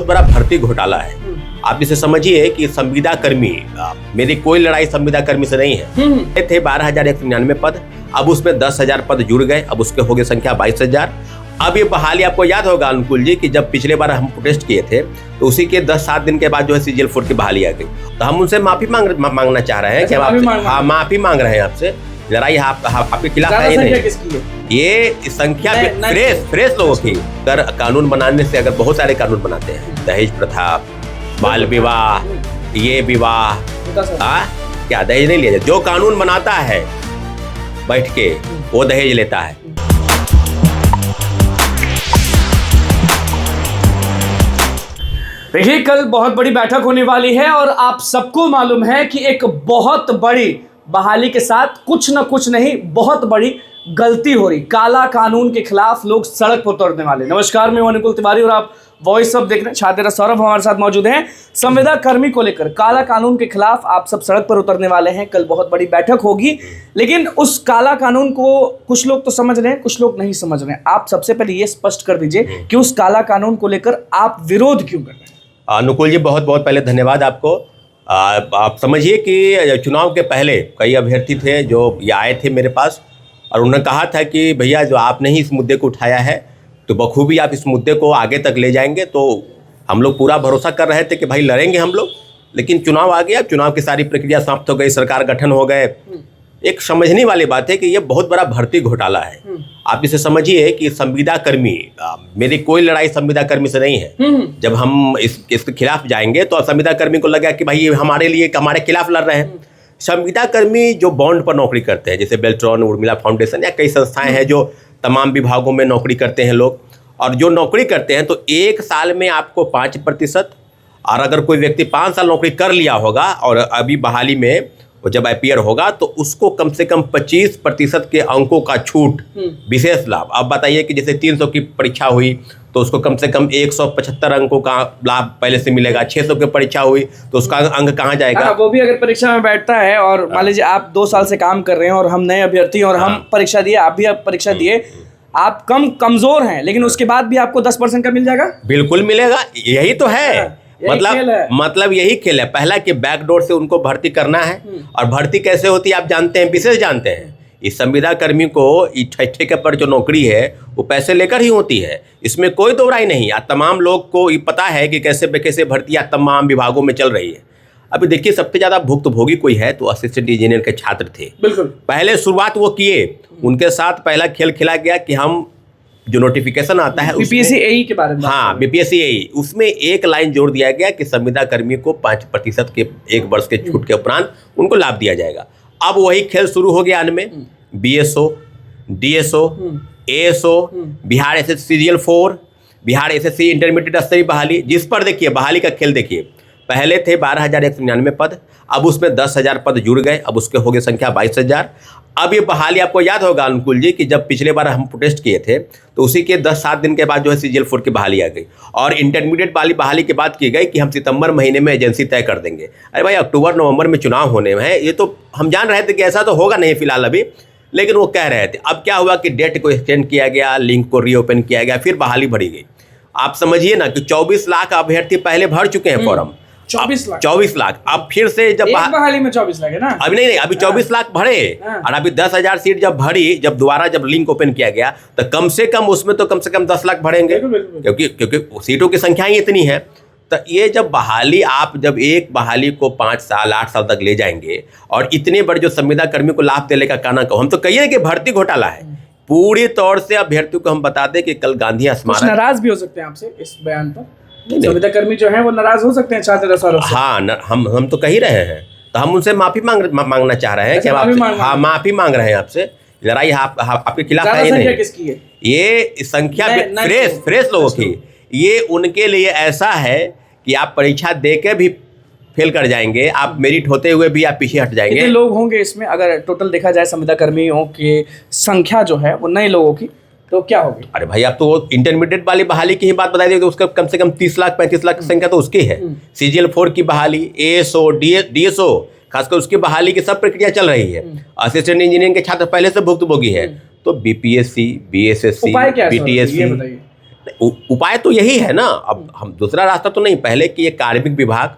बहुत बड़ा भर्ती घोटाला है। आप इसे समझिए कि संविदा कर्मी, मेरी कोई लड़ाई संविदा कर्मी से नहीं है। थे 12,199 पद, अब उसमें 10,000 पद जुड़ गए, अब उसके हो गए संख्या 22,000। अब ये बहाली आपको याद होगा अनुकूल जी कि जब पिछले बार हम प्रोटेस्ट किए थे तो उसी के 10-7 दिन के बाद जो है CGL 4 की बहाली आ गई। तो हम उनसे माफी मांगना चाह रहे हैं कि माफी मांग रहे हैं आपसे। लड़ाई आपके खिलाफ है ही नहीं, ये संख्या फ्रेश लोगों की। अगर कानून बनाने से, अगर बहुत सारे कानून बनाते हैं, दहेज प्रथा, बाल विवाह, ये विवाह, क्या दहेज नहीं लिया जाए? जो कानून बनाता है बैठ के वो दहेज लेता है। देखिए, कल बहुत बड़ी बैठक होने वाली है और आप सबको मालूम है कि एक बहुत बड़ी बहाली के साथ कुछ न कुछ नहीं, बहुत बड़ी गलती हो रही। काला कानून के खिलाफ लोग सड़क पर उतरने वाले। नमस्कार, मैं अनुकूल तिवारी और आप वॉइस ऑफ देख रहे हैं। छात्र सौरभ हमारे साथ मौजूद हैं। संविदा कर्मी को लेकर काला कानून के खिलाफ आप सब सड़क पर उतरने वाले हैं। कल बहुत बड़ी बैठक होगी, लेकिन उस काला कानून को कुछ लोग तो समझ रहे हैं, कुछ लोग नहीं समझ रहे हैं। आप सबसे पहले ये स्पष्ट कर दीजिए कि उस काला कानून को लेकर आप विरोध क्यों कर रहे हैं? अनुकूल जी, बहुत बहुत पहले धन्यवाद आपको। आप समझिए कि चुनाव के पहले कई अभ्यर्थी थे जो ये आए थे मेरे पास और उन्होंने कहा था कि भैया जो आपने ही इस मुद्दे को उठाया है तो बखूबी आप इस मुद्दे को आगे तक ले जाएंगे। तो हम लोग पूरा भरोसा कर रहे थे कि भाई लड़ेंगे हम लोग, लेकिन चुनाव आ गया, चुनाव की सारी प्रक्रिया समाप्त हो गई, सरकार गठन हो गए। एक समझने वाली बात है कि ये बहुत बड़ा भर्ती घोटाला है। आप इसे समझिए कि संविदा कर्मी, मेरी कोई लड़ाई संविदा कर्मी से नहीं है। जब हम इसके खिलाफ जाएंगे तो संविदा कर्मी को लगा कि भाई ये हमारे लिए, हमारे खिलाफ लड़ रहे हैं। संविदा कर्मी जो बॉन्ड पर नौकरी करते हैं, जैसे बेल्ट्रॉन, उर्मिला फाउंडेशन या कई संस्थाएं हैं जो तमाम विभागों में नौकरी करते हैं लोग, और जो नौकरी करते हैं तो 1 साल में आपको 5%, और अगर कोई व्यक्ति 5 साल नौकरी कर लिया होगा और अभी बहाली में वो जब अपीयर होगा तो उसको कम से कम 25% के अंकों का छूट, विशेष लाभ। अब बताइए कि जैसे 300 की परीक्षा हुई तो उसको कम से कम 175 अंकों का लाभ पहले से मिलेगा। 600 की परीक्षा हुई तो उसका अंक कहाँ जाएगा? वो भी अगर परीक्षा में बैठता है और मान लीजिए आप 2 साल से काम कर रहे हैं और हम नए अभ्यर्थी और हम परीक्षा दिए, आप भी परीक्षा दिए, आप कमजोर हैं, लेकिन उसके बाद भी आपको 10% का मिल जाएगा। बिल्कुल मिलेगा, यही तो है। मतलब यही खेल है। पहला कि बैकडोर से उनको भर्ती करना है, और भर्ती कैसे होती है आप जानते हैं, विशेष जानते हैं। इस संविदा कर्मी को ठेके पर जो नौकरी है वो पैसे लेकर ही होती है, इसमें कोई दो राय नहीं। तमाम लोग को ये पता है कि कैसे भर्तियाँ तमाम विभागों में चल रही है। अभी देखिए, सबसे ज़्यादा भुक्तभोगी कोई है तो असिस्टेंट इंजीनियर के छात्र थे। बिल्कुल पहले शुरुआत वो किए, उनके साथ पहला खेल खेला गया कि हम जो नोटिफिकेशन आता है बीपीएससी एई के बारे में, हाँ बीपीएससी एई, उसमें एक लाइन जोड़ दिया गया कि संविदा कर्मी को 5% के 1 वर्ष के छूट के उपरांत उनको लाभ दिया जाएगा। अब वही खेल शुरू हो गया में BSO, DSO, ASO, Bihar SSC CGL 4, Bihar SSC intermediate स्तरीय बहाली, जिस पर देखिए बहाली का खेल देखिए, पहले थे 12,199 पद, अब उसमें 10,000 पद जुड़ गए, अब उसके हो गए संख्या 22,000। अब ये बहाली आपको याद होगा अनुकूल जी कि जब पिछले बार हम प्रोटेस्ट किए थे तो उसी के 10-7 दिन के बाद जो है CGL 4 की बहाली आ गई, और इंटरमीडिएट वाली बहाली की बात की गई कि हम सितंबर महीने में एजेंसी तय कर देंगे। अरे भाई, अक्टूबर नवंबर में चुनाव होने हैं, ये तो हम जान रहे थे कि ऐसा तो होगा नहीं फिलहाल अभी, लेकिन वो कह रहे थे। अब क्या हुआ कि डेट को एक्सटेंड किया गया, लिंक को रीओपन किया गया, फिर बहाली भरी गई। आप समझिए ना कि 24 लाख अभ्यर्थी पहले भर चुके हैं फॉर्म। 24 लाख। अब फिर से जब बहाली में 24 लाख है ना, अभी नहीं, अभी 24 लाख भरे, और अभी 10,000 सीट जब भरी, जब दोबारा जब लिंक ओपन किया गया तो कम से कम उसमें तो कम से कम 10 लाख भरेंगे, क्योंकि सीटों की संख्या ही इतनी है। तो ये जब बहाली, आप जब एक बहाली को 5 साल 8 साल तक ले जाएंगे और इतने बड़े जो संविदा कर्मी को लाभ देने का कहना को, हम तो कहिए कि भर्ती घोटाला है पूरी तौर से। अभ्यर्थियों को हम बता दें कि कल गांधी स्मारक, नाराज भी हो सकते हैं आपसे इस बयान पर, संविदा कर्मी जो है वो नाराज हो सकते हैं छात्र सौरभ से। हाँ, हम तो कह ही रहे हैं, तो हम उनसे माफी मांगना चाह रहे हैं कि माफी मांग रहे हैं आपसे। लड़ाई आपके खिलाफ है ही नहीं, किसकी है? ये संख्या फ्रेश लोगों की। ये उनके लिए ऐसा है कि आप परीक्षा दे के भी फेल कर जाएंगे, आप मेरिट होते हुए भी आप पीछे हट जाएंगे। कितने लोग होंगे इसमें, अगर टोटल देखा जाए संविदा कर्मियों की संख्या जो है वो नए लोगों की, तो क्या होगी? अरे भाई, आप तो इंटरमीडिएट वाली बहाली की ही बात बता दी तो उसका कम से कम 30 लाख 35 लाख की संख्या तो उसकी है। CGL 4 की बहाली, ASO, DSO, खासकर उसकी बहाली की सब प्रक्रिया चल रही है। असिस्टेंट इंजीनियरिंग के छात्र पहले से भुक्तभोगी है। तो BPSC, BSSC, BTSC, उपाय तो यही है ना, अब हम दूसरा रास्ता तो नहीं, पहले कि ये कार्मिक विभाग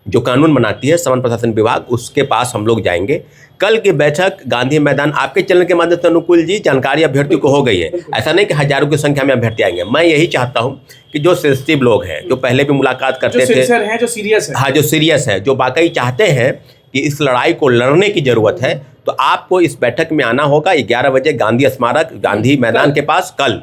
जो कानून बनाती है, सामान्य प्रशासन विभाग, उसके पास हम लोग जाएंगे। कल की बैठक गांधी मैदान आपके चैनल के माध्यम से अनुकूल जी जानकारी अभ्यर्थी को हो गई है, ऐसा नहीं कि हजारों की संख्या में अभ्यर्थी आएंगे। मैं यही चाहता हूं कि जो सेंसिटिव लोग हैं, जो पहले भी मुलाकात करते थे, जो सीरियस है, हाँ जो सीरियस है, जो वाकई चाहते हैं कि इस लड़ाई को लड़ने की जरूरत है, तो आपको इस बैठक में आना होगा 11 बजे गांधी स्मारक गांधी मैदान के पास कल।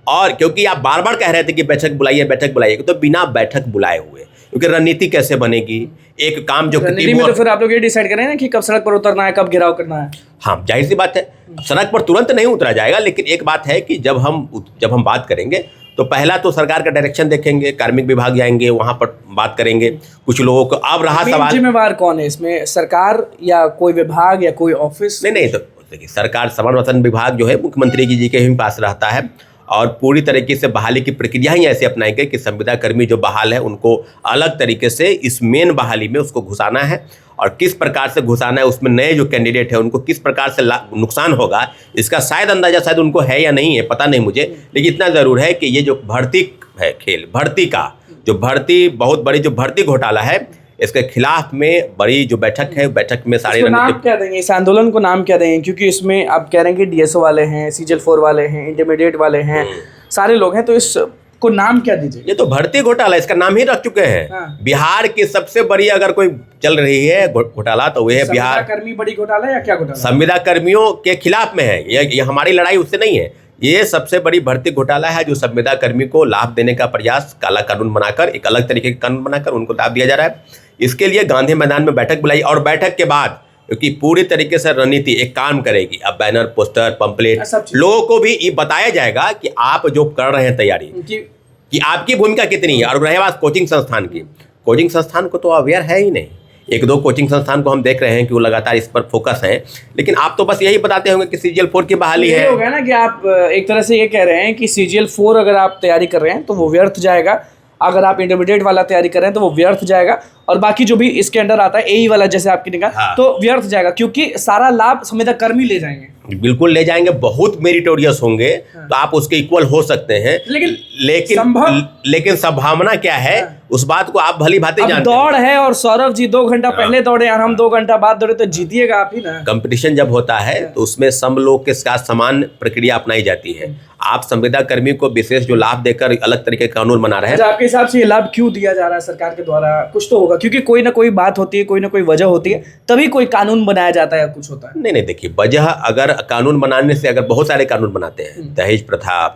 और क्योंकि आप बार बार कह रहे थे कि बैठक बुलाइए, तो बिना बैठक बुलाए हुए, क्योंकि रणनीति कैसे बनेगी, एक काम जो रणनीति में तो फिर आप लोग ये डिसाइड करें ना कि कब सड़क पर उतरना है, कब घेराव करना है। हाँ जाहिर सी बात है, सड़क पर तुरंत नहीं उतरा जाएगा, लेकिन एक बात है कि जब हम बात करेंगे तो पहला तो सरकार का डायरेक्शन देखेंगे, कार्मिक विभाग जाएंगे, वहां पर बात करेंगे कुछ लोगों को। अब रहा सवाल जिम्मेवार कौन है इसमें, सरकार या कोई विभाग या कोई ऑफिस? नहीं तो देखिए, सरकार सामान्य प्रशासन विभाग जो है मुख्यमंत्री जी के ही पास रहता है, और पूरी तरीके से बहाली की प्रक्रिया ही ऐसे अपनाई गई कि संविदा कर्मी जो बहाल है उनको अलग तरीके से इस मेन बहाली में उसको घुसाना है, और किस प्रकार से घुसाना है, उसमें नए जो कैंडिडेट है उनको किस प्रकार से नुकसान होगा, इसका शायद अंदाजा शायद उनको है या नहीं है, पता नहीं मुझे, लेकिन इतना ज़रूर है कि ये जो भर्ती है, खेल भर्ती का जो बहुत बड़ी जो भर्ती घोटाला है, इसके खिलाफ में बड़ी जो बैठक है, बैठक में सारे नाम क्या देंगे, इस आंदोलन को नाम क्या देंगे? क्योंकि इसमें आप कह रहे हैं कि डीएसओ वाले हैं, CGL 4 वाले हैं, इंटरमीडिएट वाले हैं, सारे लोग हैं, तो इसको नाम क्या दीजिए? ये तो भर्ती घोटाला, इसका नाम ही रख चुके हैं। हाँ। बिहार की सबसे बड़ी अगर कोई चल रही है घोटाला तो वह है बिहार कर्मी बड़ी घोटाला या क्या घोटाला? संविदा कर्मियों के खिलाफ में है, ये हमारी लड़ाई उससे नहीं है, ये सबसे बड़ी भर्ती घोटाला है, जो संविदा कर्मी को लाभ देने का प्रयास, काला कानून बनाकर, एक अलग तरीके का कानून बनाकर उनको लाभ दिया जा रहा है। इसके लिए गांधी मैदान में बैठक बुलाई, और बैठक के बाद क्योंकि पूरी तरीके से रणनीति एक काम करेगी, अब बैनर, पोस्टर, पंपलेट, लोगों को भी ये बताया जाएगा कि आप जो कर रहे हैं तैयारी कि आपकी भूमिका कितनी है। और रहे बात कोचिंग संस्थान की, कोचिंग संस्थान को तो अवेयर है ही नहीं, एक दो कोचिंग संस्थान को हम देख रहे हैं कि वो लगातार इस पर फोकस है, लेकिन आप तो बस यही बताते होंगे कि CGL 4 की बहाली है। हो गया ना कि आप एक तरह से ये कह रहे हैं कि CGL 4 अगर आप तैयारी कर रहे हैं तो वो व्यर्थ जाएगा, अगर आप इंटरमीडिएट वाला तैयारी कर रहे हैं तो वो व्यर्थ जाएगा, और बाकी जो भी इसके अंडर आता है AE वाला जैसे आपकी निकाल, हाँ। तो व्यर्थ जाएगा, क्योंकि सारा लाभ संविदा कर्मी ले जाएंगे। बिल्कुल ले जाएंगे, बहुत मेरिटोरियस होंगे, तो आप उसके इक्वल हो सकते हैं, लेकिन संभावना क्या है, उस बात को आप भली भांति जानते हैं। दौड़ है और सौरभ जी 2 घंटा पहले दौड़े और हम 2 घंटा बाद दौड़े, तो जीतिएगा आप ही ना। कंपटीशन जब होता है तो उसमें सब लोग के साथ समान प्रक्रिया अपनाई जाती है। आप संविदा कर्मी को विशेष जो लाभ देकर अलग तरीके का कानून बना रहे हैं, आपके हिसाब से ये लाभ क्यों दिया जा रहा है सरकार के द्वारा? कुछ तो होगा, क्योंकि कोई ना कोई बात होती है, कोई ना कोई वजह होती है, तभी कोई कानून बनाया जाता है या कुछ होता है। नहीं देखिए, वजह अगर कानून बनाने से, अगर बहुत सारे कानून बनाते हैं, दहेज प्रथा,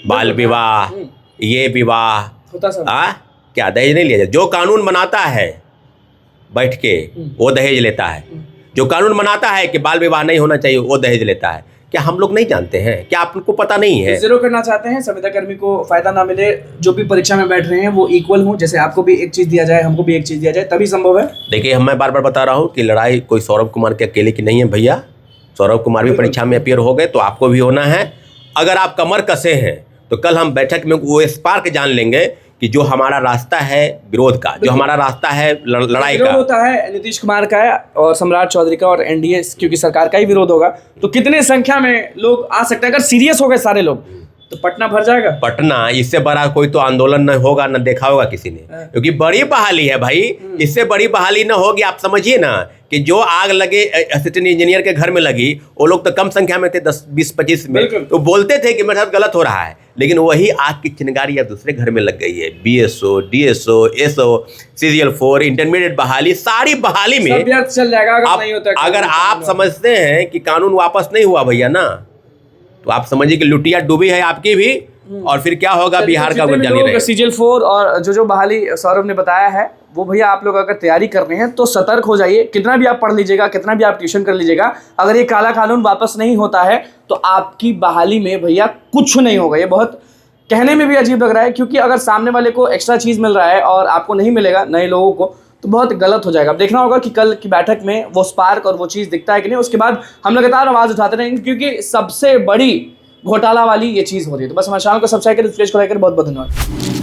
बाल विवाह, ये विवाह होता सब, क्या दहेज नहीं लिया जाए? जो कानून बनाता है बैठ के वो दहेज लेता है, जो कानून बनाता है कि बाल विवाह नहीं होना चाहिए वो दहेज लेता है। क्या हम लोग नहीं जानते हैं? क्या आपको पता नहीं है? जीरो करना चाहते हैं, संविदा कर्मी को फायदा ना मिले, जो भी परीक्षा में बैठ रहे हैं वो इक्वल हो, जैसे आपको भी एक चीज दिया जाए, हमको भी एक चीज दिया जाए, तभी संभव है। देखिए, मैं बार बार बता रहा हूँ कि लड़ाई कोई सौरभ कुमार के अकेले की नहीं है भैया। सौरभ कुमार भी परीक्षा में अपियर हो गए, तो आपको भी होना है। अगर आप कमर कसे हैं तो कल हम बैठक में वो स्पार्क जान लेंगे कि जो हमारा रास्ता है विरोध का, जो हमारा रास्ता है लड़ाई का, होता है नीतीश कुमार का है और सम्राट चौधरी का और एनडीए, क्योंकि सरकार का ही विरोध होगा, तो कितने संख्या में लोग आ सकते हैं? अगर सीरियस हो गए सारे लोग तो पटना भर जाएगा। पटना, इससे बड़ा कोई तो आंदोलन न होगा, न देखा होगा किसी ने, क्योंकि बड़ी बहाली है भाई। इससे बड़ी बहाली न होगी। आप समझिए ना कि जो आग लगे असिस्टेंट इंजीनियर के घर में लगी, वो लोग तो कम संख्या में थे, 10, 20, 25 में, तो बोलते थे कि मेरे साथ गलत हो रहा है, लेकिन वही आग की चिंगारी अब दूसरे घर में लग गई है। BSO, DSO, SO, CGL 4, intermediate बहाली, सारी बहाली में चल जाएगा अगर आप समझते हैं कि कानून वापस नहीं हुआ भैया ना, तो आप समझिए कि लुटिया डूबी है आपकी भी, और फिर क्या होगा बिहार का वो जानी रहे। CGL 4 और जो बहाली सौरभ ने बताया है, वो भैया आप लोग अगर तैयारी कर रहे हैं तो सतर्क हो जाइए। कितना भी आप पढ़ लीजिएगा, कितना भी आप ट्यूशन कर लीजिएगा, अगर ये काला कानून वापस नहीं होता है तो आपकी बहाली में भैया कुछ नहीं होगा। ये बहुत कहने में भी अजीब लग रहा है, क्योंकि अगर सामने वाले को एक्स्ट्रा चीज़ मिल रहा है और आपको नहीं मिलेगा, नए लोगों को, तो बहुत गलत हो जाएगा। अब देखना होगा कि कल की बैठक में वो स्पार्क और वो चीज़ दिखता है कि नहीं। उसके बाद हम लगातार आवाज़ उठाते रहेंगे, क्योंकि सबसे बड़ी घोटाला वाली ये चीज़ हो रही है। तो बस हमारे चैनल को सब्सक्राइब करें, फ्लैश को लाइक करें। बहुत बहुत धन्यवाद।